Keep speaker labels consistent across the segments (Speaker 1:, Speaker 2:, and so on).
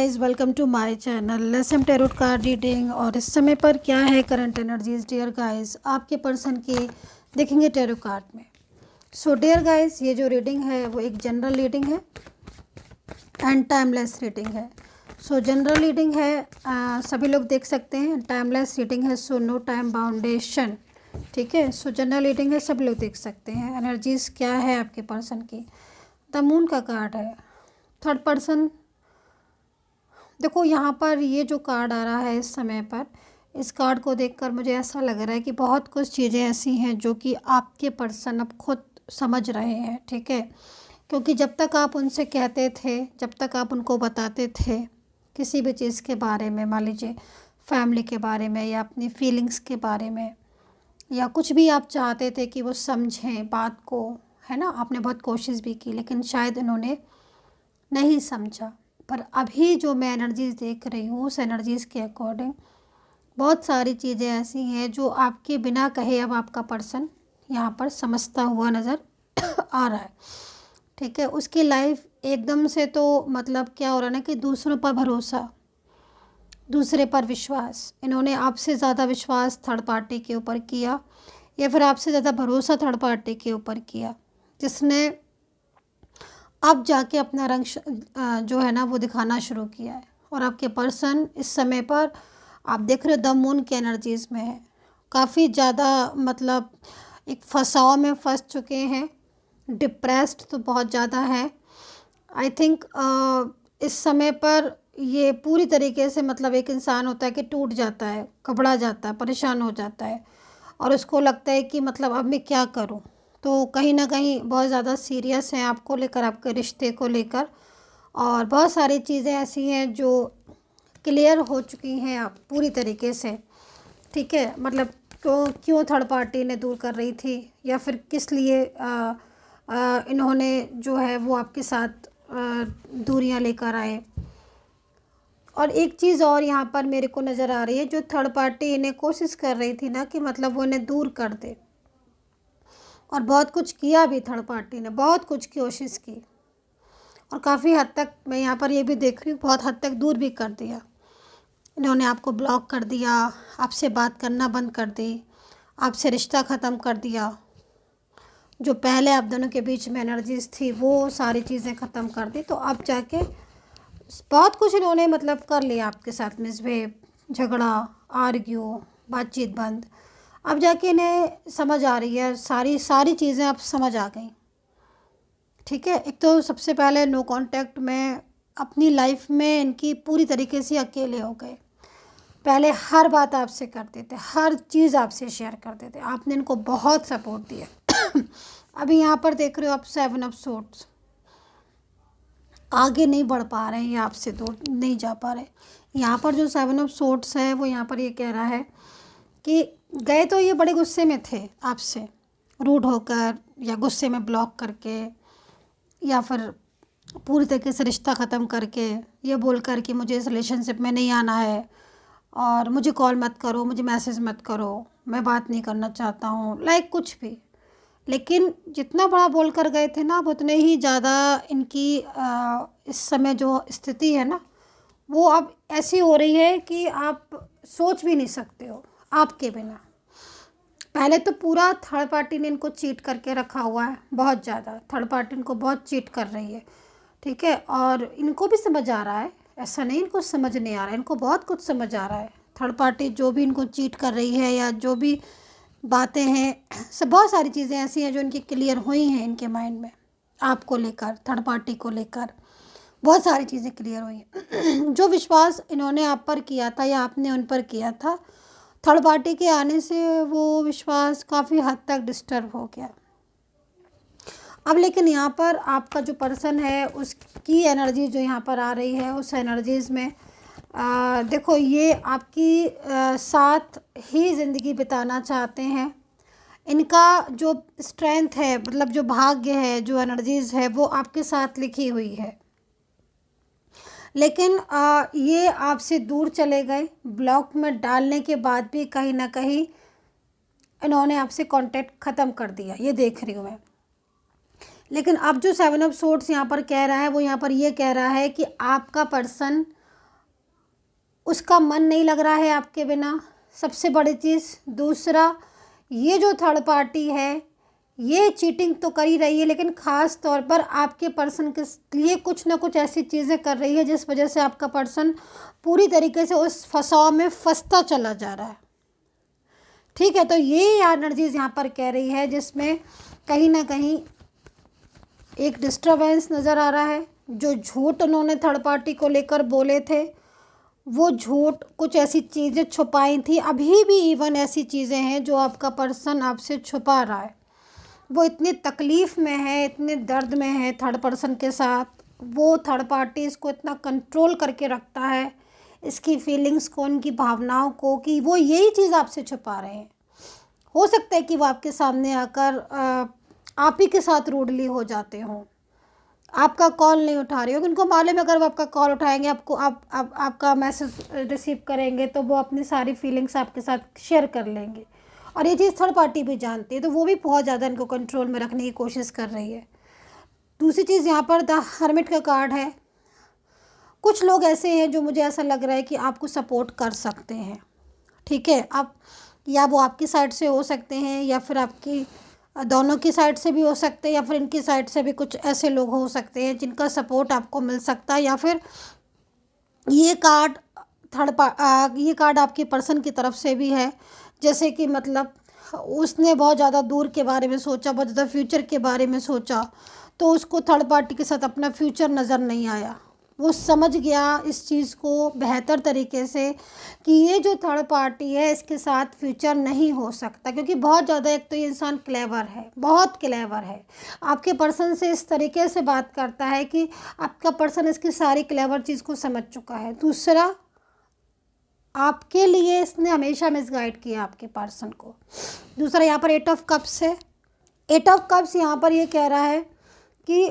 Speaker 1: Guys, welcome to my channel लेसम tarot card reading. और इस समय पर क्या है करंट एनर्जीज डियर गाइस आपके पर्सन की देखेंगे टैरो कार्ड में। सो डियर गाइस, ये जो रीडिंग है वो एक जनरल रीडिंग है एंड टाइमलेस रीडिंग है। सो जनरल रीडिंग है, सभी लोग देख सकते हैं। टाइमलेस रीडिंग है, सो नो टाइम बाउंडेशन। ठीक है, सो जनरल रीडिंग है, सब लोग देख सकते हैं। एनर्जीज क्या है आपके पर्सन की। द मून का कार्ड है, थर्ड पर्सन। देखो यहाँ पर ये जो कार्ड आ रहा है इस समय पर, इस कार्ड को देखकर मुझे ऐसा लग रहा है कि बहुत कुछ चीज़ें ऐसी हैं जो कि आपके पर्सन अब खुद समझ रहे हैं। ठीक है, क्योंकि जब तक आप उनसे कहते थे, जब तक आप उनको बताते थे किसी भी चीज़ के बारे में, मान लीजिए फैमिली के बारे में या अपनी फीलिंग्स के बारे में, या कुछ भी आप चाहते थे कि वो समझें बात को, है ना, आपने बहुत कोशिश भी की लेकिन शायद उन्होंने नहीं समझा। पर अभी जो मैं एनर्जीज़ देख रही हूँ उस एनर्जीज़ के अकॉर्डिंग बहुत सारी चीज़ें ऐसी हैं जो आपके बिना कहे अब आपका पर्सन यहाँ पर समझता हुआ नज़र आ रहा है। ठीक है, उसकी लाइफ एकदम से तो मतलब क्या हो रहा है ना कि दूसरों पर भरोसा, दूसरे पर विश्वास, इन्होंने आपसे ज़्यादा विश्वास थर्ड पार्टी के ऊपर किया या फिर आपसे ज़्यादा भरोसा थर्ड पार्टी के ऊपर किया, जिसने अब जाके अपना रंग जो है ना वो दिखाना शुरू किया है। और आपके पर्सन इस समय पर आप देख रहे हो द मून की एनर्जीज़ में है, काफ़ी ज़्यादा मतलब एक फंसाव में फंस चुके हैं। डिप्रेस्ड तो बहुत ज़्यादा है। आई थिंक इस समय पर ये पूरी तरीके से मतलब एक इंसान होता है कि टूट जाता है, घबरा जाता है, परेशान हो जाता है और उसको लगता है कि मतलब अब मैं क्या करूं। तो कहीं ना कहीं बहुत ज़्यादा सीरियस हैं आपको लेकर, आपके रिश्ते को लेकर। और बहुत सारी चीज़ें ऐसी हैं जो क्लियर हो चुकी हैं आप पूरी तरीके से। ठीक है, मतलब क्यों क्यों थर्ड पार्टी ने दूर कर रही थी या फिर किस लिए इन्होंने जो है वो आपके साथ दूरियां लेकर आए। और एक चीज़ और यहाँ पर मेरे को नज़र आ रही है, जो थर्ड पार्टी इन्हें कोशिश कर रही थी ना कि मतलब वो इन्हें दूर कर दे, और बहुत कुछ किया भी, थर्ड पार्टी ने बहुत कुछ कोशिश की और काफ़ी हद तक मैं यहाँ पर ये भी देख रही हूँ बहुत हद तक दूर भी कर दिया। इन्होंने आपको ब्लॉक कर दिया, आपसे बात करना बंद कर दी, आपसे रिश्ता ख़त्म कर दिया। जो पहले आप दोनों के बीच में एनर्जीज थी वो सारी चीज़ें ख़त्म कर दी। तो अब जाके बहुत कुछ इन्होंने मतलब कर लिया आपके साथ, मिसबिहेव, झगड़ा, आर्ग्यू, बातचीत बंद। अब जाके इन्हें समझ आ रही है, सारी चीज़ें अब समझ आ गई। ठीक है, एक तो सबसे पहले नो कांटेक्ट में अपनी लाइफ में इनकी पूरी तरीके से अकेले हो गए। पहले हर बात आपसे करते थे, हर चीज़ आपसे शेयर करते थे, आपने इनको बहुत सपोर्ट दिया। अभी यहाँ पर देख रहे हो आप 7 ऑफ सोर्ड्स, आगे नहीं बढ़ पा रहे हैं, ये आपसे दूर नहीं जा पा रहे। यहाँ पर जो 7 ऑफ सोर्ड्स है वो यहाँ पर ये कह रहा है कि गए तो ये बड़े गुस्से में थे आपसे, रूड होकर या गुस्से में ब्लॉक करके या फिर पूरी तरीके से रिश्ता ख़त्म करके, ये बोलकर कि मुझे इस रिलेशनशिप में नहीं आना है और मुझे कॉल मत करो, मुझे मैसेज मत करो, मैं बात नहीं करना चाहता हूँ, लाइक कुछ भी। लेकिन जितना बड़ा बोल कर गए थे ना, अब उतने ही ज़्यादा इनकी इस समय जो स्थिति है ना वो अब ऐसी हो रही है कि आप सोच भी नहीं सकते हो आपके बिना। पहले तो पूरा थर्ड पार्टी ने इनको चीट करके रखा हुआ है, बहुत ज़्यादा थर्ड पार्टी इनको बहुत चीट कर रही है। ठीक है, और इनको भी समझ आ रहा है, ऐसा नहीं इनको समझ नहीं आ रहा है, इनको बहुत कुछ समझ आ रहा है। थर्ड पार्टी जो भी इनको चीट कर रही है या जो भी बातें हैं, सब बहुत सारी चीज़ें ऐसी हैं जो इनकी क्लियर हुई हैं इनके माइंड में, आपको लेकर, थर्ड पार्टी को लेकर बहुत सारी चीज़ें क्लियर हुई हैं। जो विश्वास इन्होंने आप पर किया था या आपने उन पर किया था, थर्ड पार्टी के आने से वो विश्वास काफ़ी हद तक डिस्टर्ब हो गया। अब लेकिन यहाँ पर आपका जो पर्सन है उसकी एनर्जी जो यहाँ पर आ रही है, उस एनर्जीज़ में देखो ये आपकी साथ ही ज़िंदगी बिताना चाहते हैं। इनका जो स्ट्रेंथ है, मतलब जो भाग्य है, जो एनर्जीज़ है, वो आपके साथ लिखी हुई है। लेकिन ये आपसे दूर चले गए, ब्लॉक में डालने के बाद भी कहीं ना कहीं इन्होंने आपसे कांटेक्ट ख़त्म कर दिया, ये देख रही हूँ मैं। लेकिन अब जो 7 ऑफ सोर्ड्स यहाँ पर कह रहा है वो यहाँ पर ये कह रहा है कि आपका पर्सन उसका मन नहीं लग रहा है आपके बिना, सबसे बड़ी चीज़। दूसरा, ये जो थर्ड पार्टी है ये चीटिंग तो कर ही रही है, लेकिन ख़ास तौर पर आपके पर्सन के लिए कुछ ना कुछ ऐसी चीज़ें कर रही है जिस वजह से आपका पर्सन पूरी तरीके से उस फंसाव में फंसता चला जा रहा है। ठीक है, तो ये एनर्जीज यहाँ पर कह रही है जिसमें कहीं ना कहीं एक डिस्टर्बेंस नज़र आ रहा है। जो झूठ उन्होंने थर्ड पार्टी को लेकर बोले थे, वो झूठ कुछ ऐसी चीज़ें छुपाई थी, अभी भी इवन ऐसी चीज़ें हैं जो आपका पर्सन आपसे छुपा रहा है। वो इतनी तकलीफ़ में है, इतने दर्द में है थर्ड पर्सन के साथ, वो थर्ड पार्टी इसको इतना कंट्रोल करके रखता है, इसकी फीलिंग्स को, इनकी भावनाओं को, कि वो यही चीज़ आपसे छुपा रहे हैं। हो सकता है कि वो आपके सामने आकर आप ही के साथ रूडली हो जाते हों, आपका कॉल नहीं उठा रहे हो। उनको मालूम है अगर वो आपका कॉल उठाएंगे, आपको आपका मैसेज रिसीव करेंगे, तो वो अपनी सारी फीलिंग्स आपके साथ शेयर कर लेंगे। और ये चीज़ थर्ड पार्टी भी जानती है, तो वो भी बहुत ज़्यादा इनको कंट्रोल में रखने की कोशिश कर रही है। दूसरी चीज़, यहाँ पर द हर्मिट का कार्ड है। कुछ लोग ऐसे हैं जो मुझे ऐसा लग रहा है कि आपको सपोर्ट कर सकते हैं। ठीक है, आप या वो आपकी साइड से हो सकते हैं, या फिर आपकी दोनों की साइड से भी हो सकते हैं, या फिर इनकी साइड से भी कुछ ऐसे लोग हो सकते हैं जिनका सपोर्ट आपको मिल सकता है। या फिर ये कार्ड ये कार्ड आपके पर्सन की तरफ से भी है, जैसे कि मतलब उसने बहुत ज़्यादा दूर के बारे में सोचा, बहुत ज़्यादा फ्यूचर के बारे में सोचा, तो उसको थर्ड पार्टी के साथ अपना फ्यूचर नज़र नहीं आया। वो समझ गया इस चीज़ को बेहतर तरीके से कि ये जो थर्ड पार्टी है इसके साथ फ्यूचर नहीं हो सकता, क्योंकि बहुत ज़्यादा, एक तो ये इंसान क्लेवर है, बहुत क्लेवर है, आपके पर्सन से इस तरीके से बात करता है कि आपका पर्सन इसकी सारी क्लेवर चीज़ को समझ चुका है। दूसरा, आपके लिए इसने हमेशा मिसगाइड किया आपके पर्सन को। दूसरा, यहाँ पर 8 ऑफ कप्स है। 8 ऑफ कप्स यहाँ पर ये कह रहा है कि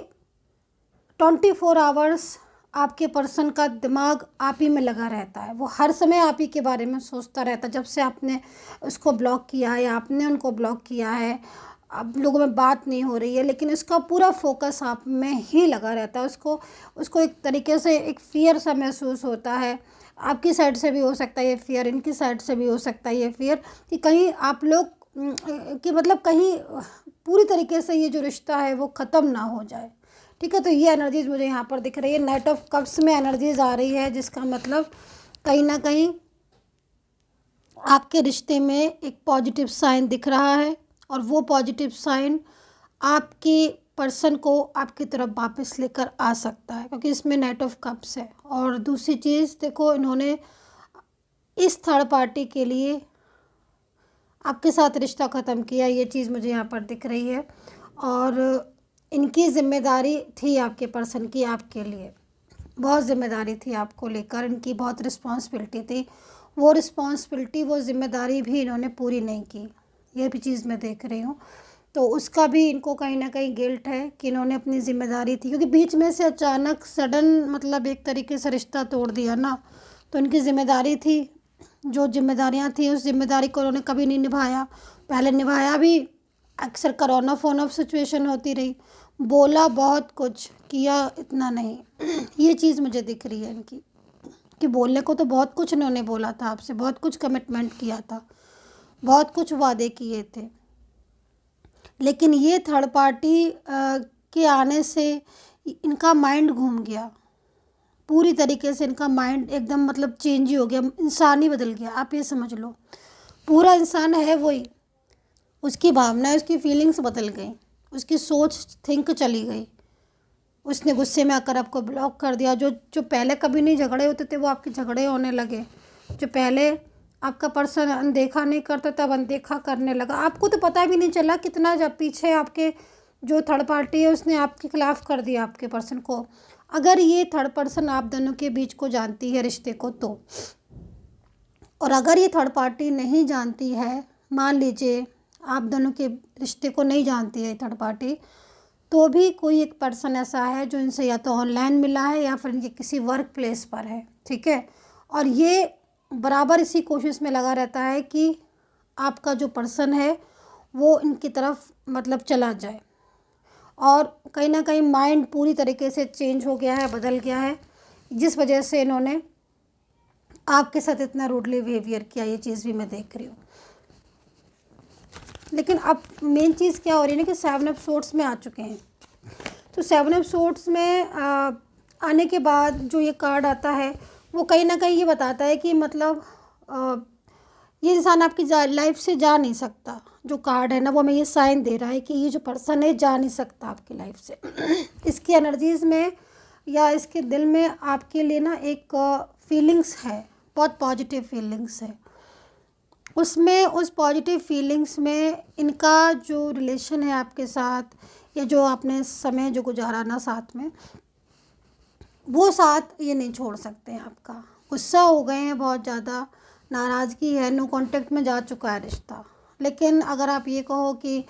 Speaker 1: 24 आवर्स आपके पर्सन का दिमाग आप ही में लगा रहता है, वो हर समय आप ही के बारे में सोचता रहता है। जब से आपने उसको ब्लॉक किया है या आपने उनको ब्लॉक किया है, अब लोगों में बात नहीं हो रही है, लेकिन उसका पूरा फोकस आप में ही लगा रहता है। उसको एक तरीके से एक फियर सा महसूस होता है। आपकी साइड से भी हो सकता है ये फियर, इनकी साइड से भी हो सकता है ये फियर, कि कहीं आप लोग कि मतलब कहीं पूरी तरीके से ये जो रिश्ता है वो ख़त्म ना हो जाए। ठीक है, तो ये एनर्जीज मुझे यहाँ पर दिख रही है। नाइट ऑफ कप्स में एनर्जीज आ रही है, जिसका मतलब कहीं ना कहीं आपके रिश्ते में एक पॉजिटिव साइन दिख रहा है, और वो पॉजिटिव साइन आपके पर्सन को आपकी तरफ वापस लेकर आ सकता है, क्योंकि इसमें नाइट ऑफ कप्स है। और दूसरी चीज़ देखो, इन्होंने इस थर्ड पार्टी के लिए आपके साथ रिश्ता ख़त्म किया, ये चीज़ मुझे यहाँ पर दिख रही है। और इनकी ज़िम्मेदारी थी आपके पर्सन की आपके लिए, बहुत ज़िम्मेदारी थी आपको लेकर, इनकी बहुत रिस्पॉन्सिबिलिटी थी। वो रिस्पॉन्सिबिलिटी, वो ज़िम्मेदारी भी इन्होंने पूरी नहीं की, ये भी चीज़ मैं देख रही हूँ। तो उसका भी इनको कहीं ना कहीं गिल्ट है कि इन्होंने अपनी ज़िम्मेदारी थी, क्योंकि बीच में से अचानक सडन मतलब एक तरीके से रिश्ता तोड़ दिया ना, तो इनकी ज़िम्मेदारी थी, जो जिम्मेदारियाँ थी उस जिम्मेदारी को उन्होंने कभी नहीं निभाया। पहले निभाया भी, अक्सर करोना फोन ऑफ सिचुएशन होती रही, बोला बहुत कुछ, किया इतना नहीं। ये चीज़ मुझे दिख रही है इनकी, कि बोलने को तो बहुत कुछ इन्होंने बोला था आपसे, बहुत कुछ कमिटमेंट किया था, बहुत कुछ वादे किए थे, लेकिन ये थर्ड पार्टी के आने से इनका माइंड घूम गया, पूरी तरीके से इनका माइंड एकदम मतलब चेंज ही हो गया, इंसान ही बदल गया। आप ये समझ लो, पूरा इंसान है वही, उसकी भावनाएं, उसकी फीलिंग्स बदल गई, उसकी सोच थिंक चली गई। उसने गुस्से में आकर आपको ब्लॉक कर दिया। जो पहले कभी नहीं झगड़े होते थे वो आपके झगड़े होने लगे। जो पहले आपका पर्सन अनदेखा नहीं करता था, अब अनदेखा करने लगा। आपको तो पता भी नहीं चला कितना जब पीछे आपके जो थर्ड पार्टी है उसने आपके खिलाफ़ कर दिया आपके पर्सन को। अगर ये थर्ड पर्सन आप दोनों के बीच को जानती है रिश्ते को तो, और अगर ये थर्ड पार्टी नहीं जानती है, मान लीजिए आप दोनों के रिश्ते को नहीं जानती है थर्ड पार्टी, तो भी कोई एक पर्सन ऐसा है जो इनसे या तो ऑनलाइन मिला है या फिर इनके किसी वर्क प्लेस पर है, ठीक है। और ये बराबर इसी कोशिश में लगा रहता है कि आपका जो पर्सन है वो इनकी तरफ मतलब चला जाए, और कहीं ना कहीं माइंड पूरी तरीके से चेंज हो गया है, बदल गया है, जिस वजह से इन्होंने आपके साथ इतना रूडली बिहेवियर किया, ये चीज़ भी मैं देख रही हूँ। लेकिन अब मेन चीज़ क्या हो रही है ना कि 7 ऑफ सोर्ड्स में आ चुके हैं। तो 7 ऑफ सोर्ड्स में आने के बाद जो ये कार्ड आता है वो कहीं ना कहीं ये बताता है कि मतलब ये इंसान आपकी लाइफ से जा नहीं सकता। जो कार्ड है ना वो हमें ये साइन दे रहा है कि ये जो पर्सन है जा नहीं सकता आपकी लाइफ से। इसकी एनर्जीज़ में या इसके दिल में आपके लिए ना एक फीलिंग्स है, बहुत पॉजिटिव फीलिंग्स है। उसमें उस पॉजिटिव फीलिंग्स में इनका जो रिलेशन है आपके साथ या जो आपने समय जो गुजारा ना साथ में, वो साथ ये नहीं छोड़ सकते हैं आपका। गुस्सा हो गए हैं बहुत ज़्यादा, नाराज़गी है, नो कांटेक्ट में जा चुका है रिश्ता। लेकिन अगर आप ये कहो कि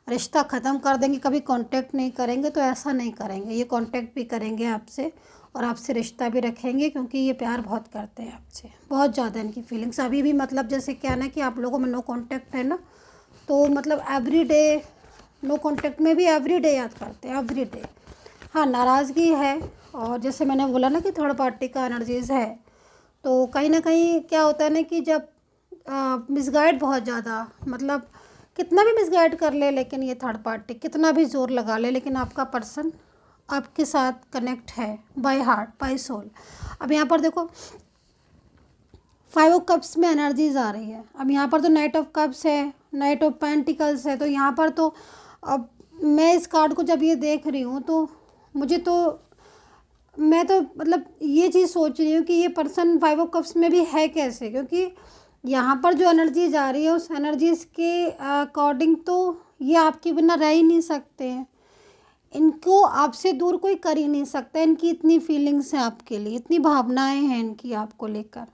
Speaker 1: रिश्ता ख़त्म कर देंगे, कभी कांटेक्ट नहीं करेंगे, तो ऐसा नहीं करेंगे। ये कांटेक्ट भी करेंगे आपसे और आपसे रिश्ता भी रखेंगे, क्योंकि ये प्यार बहुत करते हैं आपसे, बहुत ज़्यादा इनकी फीलिंग्स अभी भी। मतलब जैसे क्या ना कि आप लोगों में नो कांटेक्ट है ना, तो मतलब एवरी डे नो कांटेक्ट में भी एवरी डे याद करते हैं, एवरी डे। हाँ, नाराज़गी है और जैसे मैंने बोला ना कि थर्ड पार्टी का एनर्जीज़ है, तो कहीं ना कहीं क्या होता है ना कि जब मिसगाइड बहुत ज़्यादा, मतलब कितना भी मिसगाइड कर ले, लेकिन ये थर्ड पार्टी कितना भी ज़ोर लगा ले, लेकिन आपका पर्सन आपके साथ कनेक्ट है बाय हार्ट, बाय सोल। अब यहाँ पर देखो 5 ऑफ कप्स में एनर्जीज आ रही है। अब यहाँ पर तो नाइट ऑफ कप्स है, नाइट ऑफ पेंटिकल्स है। तो यहाँ पर तो अब मैं इस कार्ड को जब ये देख रही हूँ तो मुझे तो मैं तो मतलब ये चीज़ सोच रही हूँ कि ये पर्सन 5 ऑफ कप्स में भी है कैसे, क्योंकि यहाँ पर जो एनर्जीज आ रही है उस एनर्जीज के अकॉर्डिंग तो ये आपके बिना रह ही नहीं सकते हैं। इनको आपसे दूर कोई कर ही नहीं सकता। इनकी इतनी फीलिंग्स हैं आपके लिए, इतनी भावनाएं हैं इनकी आपको लेकर,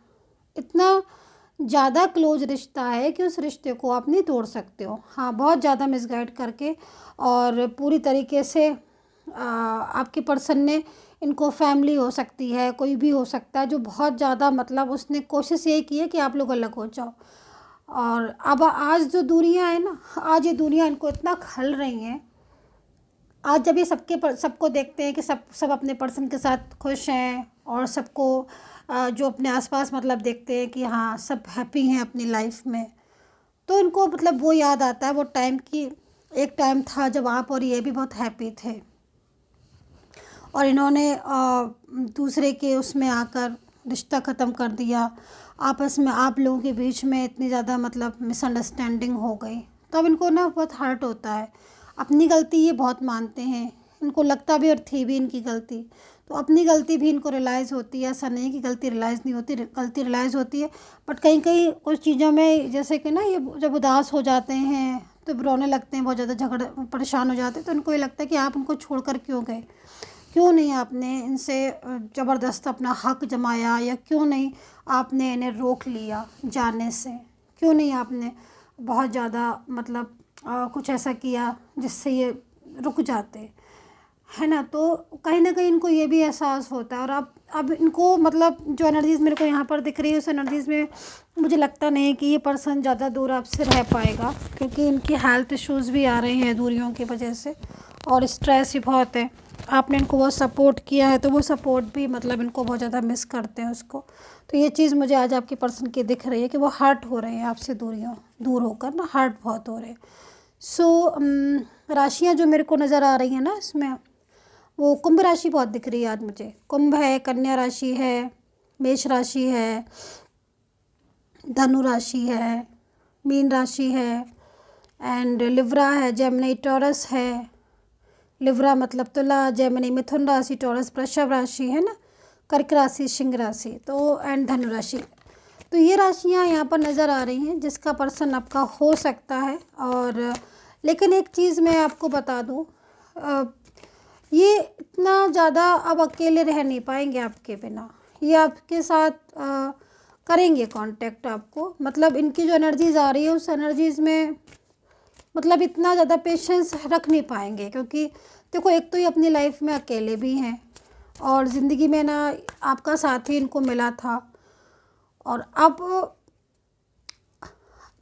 Speaker 1: इतना ज़्यादा क्लोज रिश्ता है कि उस रिश्ते को आप नहीं तोड़ सकते हो। हाँ, बहुत ज़्यादा मिसगाइड करके और पूरी तरीके से आपके पर्सन ने, इनको फैमिली हो सकती है, कोई भी हो सकता है, जो बहुत ज़्यादा मतलब उसने कोशिश ये की है कि आप लोग अलग हो जाओ। और अब आज जो दूरियां हैं ना, आज ये दूरियां इनको इतना खल रही हैं। आज जब ये सबको देखते हैं कि सब अपने पर्सन के साथ खुश हैं और सबको जो अपने आसपास मतलब देखते हैं कि हाँ सब हैप्पी हैं अपनी लाइफ में, तो इनको मतलब वो याद आता है वो टाइम की, एक टाइम था जब आप और ये भी बहुत हैप्पी थे और इन्होंने दूसरे के उसमें आकर रिश्ता ख़त्म कर दिया। आपस में आप लोगों के बीच में इतनी ज़्यादा मतलब मिसअंडरस्टैंडिंग हो गई, तो अब इनको ना बहुत हर्ट होता है। अपनी गलती ये बहुत मानते हैं, इनको लगता भी और थी भी इनकी गलती, तो अपनी गलती भी इनको रियलाइज़ होती है। ऐसा नहीं कि गलती रियलाइज़ नहीं होती, गलती रियलाइज़ होती है, बट कहीं कहीं कुछ चीज़ों में जैसे कि ना ये जब उदास हो जाते हैं तो रोने लगते हैं, बहुत ज़्यादा परेशान हो जाते हैं, तो इनको ये लगता है कि आप उनको छोड़ कर क्यों गए, क्यों नहीं आपने इनसे ज़बरदस्त अपना हक जमाया, या क्यों नहीं आपने इन्हें रोक लिया जाने से, क्यों नहीं आपने बहुत ज़्यादा मतलब कुछ ऐसा किया जिससे ये रुक जाते, है ना। तो कहीं ना कहीं इनको ये भी एहसास होता है। और अब इनको मतलब जो एनर्जीज़ मेरे को यहाँ पर दिख रही है, उस एनर्जीज़ में मुझे लगता नहीं कि ये पर्सन ज़्यादा दूर आपसे रह पाएगा, क्योंकि इनकी हेल्थ इश्यूज़ भी आ रहे हैं दूरियों की वजह से, और स्ट्रेस भी बहुत है। आपने इनको बहुत सपोर्ट किया है, तो वो सपोर्ट भी मतलब इनको बहुत ज़्यादा मिस करते हैं उसको। तो ये चीज़ मुझे आज आपके पर्सन की दिख रही है कि वो हर्ट हो रहे हैं आपसे दूर होकर ना, हर्ट बहुत हो रहे हैं। सो राशियाँ जो मेरे को नज़र आ रही हैं ना इसमें, वो कुंभ राशि बहुत दिख रही है आज मुझे। कुंभ है, कन्या राशि है, मेष राशि है, धनु राशि है, मीन राशि है, एंड लिब्रा है, जेमिनी, टॉरस है। लिब्रा मतलब तुला, जेमिनी मिथुन राशि, टॉरस वृषभ राशि, है ना, कर्क राशि, सिंह राशि, तो एंड धनु राशि। तो ये राशियाँ यहाँ पर नज़र आ रही हैं जिसका पर्सन आपका हो सकता है। और लेकिन एक चीज़ मैं आपको बता दूँ, ये इतना ज़्यादा अब अकेले रह नहीं पाएंगे आपके बिना। ये आपके साथ करेंगे कांटेक्ट आपको, मतलब इनकी जो एनर्जीज़ आ रही है उस एनर्जीज़ में मतलब इतना ज़्यादा पेशेंस रख नहीं पाएंगे, क्योंकि देखो एक तो ये अपनी लाइफ में अकेले भी हैं और ज़िंदगी में ना आपका साथी इनको मिला था। और अब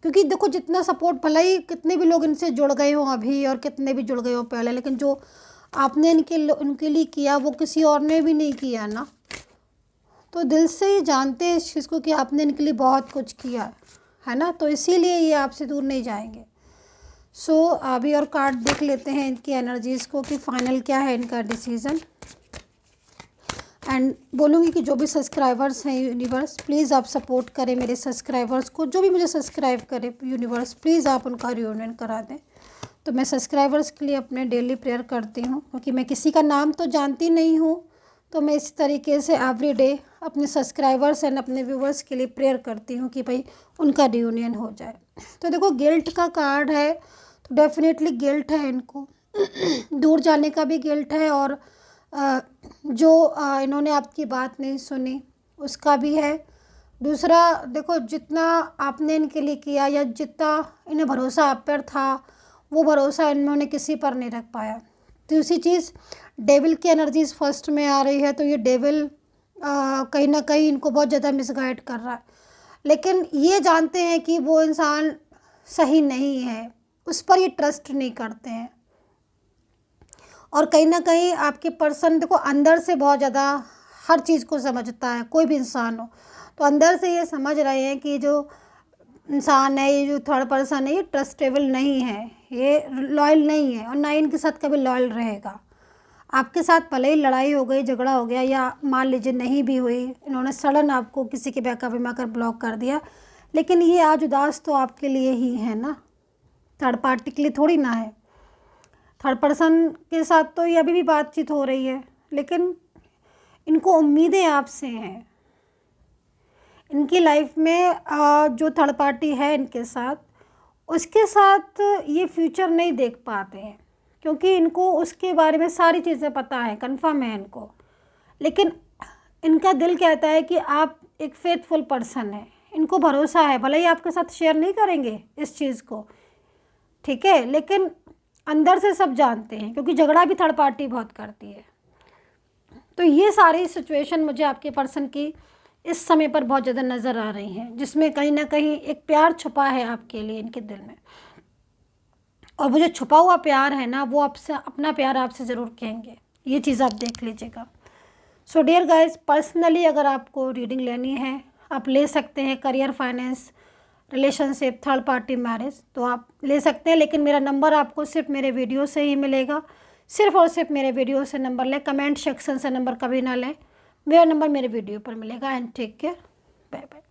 Speaker 1: क्योंकि देखो जितना सपोर्ट, भला ही कितने भी लोग इनसे जुड़ गए हों अभी और कितने भी जुड़ गए हों पहले, लेकिन जो आपने इनके लिए किया वो किसी और ने भी नहीं किया ना। तो दिल से ही जानते हैं इस चीज़ को कि आपने इनके लिए बहुत कुछ किया है ना, तो इसीलिए ये आपसे दूर नहीं जाएंगे। सो अभी और कार्ड देख लेते हैं इनकी एनर्जीज़ को कि फाइनल क्या है इनका डिसीज़न। एंड बोलूँगी कि जो भी सब्सक्राइबर्स हैं यूनिवर्स, प्लीज़ आप सपोर्ट करें मेरे सब्सक्राइबर्स को, जो भी मुझे सब्सक्राइब करे यूनिवर्स, प्लीज़ आप उनका रियूनियन करा दें। तो मैं सब्सक्राइबर्स के लिए अपने डेली प्रेयर करती हूँ, क्योंकि मैं किसी का नाम तो जानती नहीं हूँ, तो मैं इस तरीके से एवरी डे अपने सब्सक्राइबर्स एंड अपने व्यूवर्स के लिए प्रेयर करती हूँ कि भाई उनका रियूनियन हो जाए। तो देखो गिल्ट का कार्ड है, तो डेफिनेटली गिल्ट है इनको दूर जाने का भी गिल्ट है, और जो इन्होंने आपकी बात नहीं सुनी उसका भी है। दूसरा देखो, जितना आपने इनके लिए किया या जितना इन्हें भरोसा आप पर था, वो भरोसा इन्होंने किसी पर नहीं रख पाया। दूसरी चीज़, डेविल की एनर्जीज फर्स्ट में आ रही है, तो ये डेविल कहीं ना कहीं इनको बहुत ज़्यादा मिसगाइड कर रहा है, लेकिन ये जानते हैं कि वो इंसान सही नहीं है, उस पर ये ट्रस्ट नहीं करते हैं। और कहीं ना कहीं आपके पर्सन देखो अंदर से बहुत ज़्यादा हर चीज़ को समझता है, कोई भी इंसान हो, तो अंदर से ये समझ रहे हैं कि जो इंसान है, ये जो थर्ड पर्सन है, ये ट्रस्टेबल नहीं है, ये लॉयल नहीं है, और ना इनके साथ कभी लॉयल रहेगा। आपके साथ भले ही लड़ाई हो गई, झगड़ा हो गया, या मान लीजिए नहीं भी हुई, इन्होंने सडन आपको किसी के बैकअप में आकर ब्लॉक कर दिया, लेकिन ये आज उदास तो आपके लिए ही है ना, थर्ड पार्टी के लिए थोड़ी ना है। थर्ड पर्सन के साथ तो ये अभी भी बातचीत हो रही है, लेकिन इनको उम्मीदें आपसे हैं। इनकी लाइफ में जो थर्ड पार्टी है इनके साथ, उसके साथ ये फ्यूचर नहीं देख पाते हैं, क्योंकि इनको उसके बारे में सारी चीज़ें पता है, कंफर्म है इनको, लेकिन इनका दिल कहता है कि आप एक फेथफुल पर्सन है, इनको भरोसा है, भले ही आपके साथ शेयर नहीं करेंगे इस चीज़ को, ठीक है, लेकिन अंदर से सब जानते हैं, क्योंकि झगड़ा भी थर्ड पार्टी बहुत करती है। तो ये सारी सिचुएशन मुझे आपके पर्सन की इस समय पर बहुत ज़्यादा नज़र आ रही हैं, जिसमें कहीं ना कहीं एक प्यार छुपा है आपके लिए इनके दिल में, और वो जो छुपा हुआ प्यार है ना, वो आपसे अपना प्यार आपसे ज़रूर कहेंगे, ये चीज़ आप देख लीजिएगा। सो डियर गाइस, पर्सनली अगर आपको रीडिंग लेनी है आप ले सकते हैं, career, finance, relationship, third party, marriage, तो आप ले सकते हैं, लेकिन मेरा नंबर आपको सिर्फ मेरे वीडियो से ही मिलेगा, सिर्फ और सिर्फ मेरे वीडियो से नंबर लें, कमेंट सेक्शन से नंबर कभी ना लें, मेरा नंबर मेरे वीडियो पर मिलेगा। And take care, bye bye.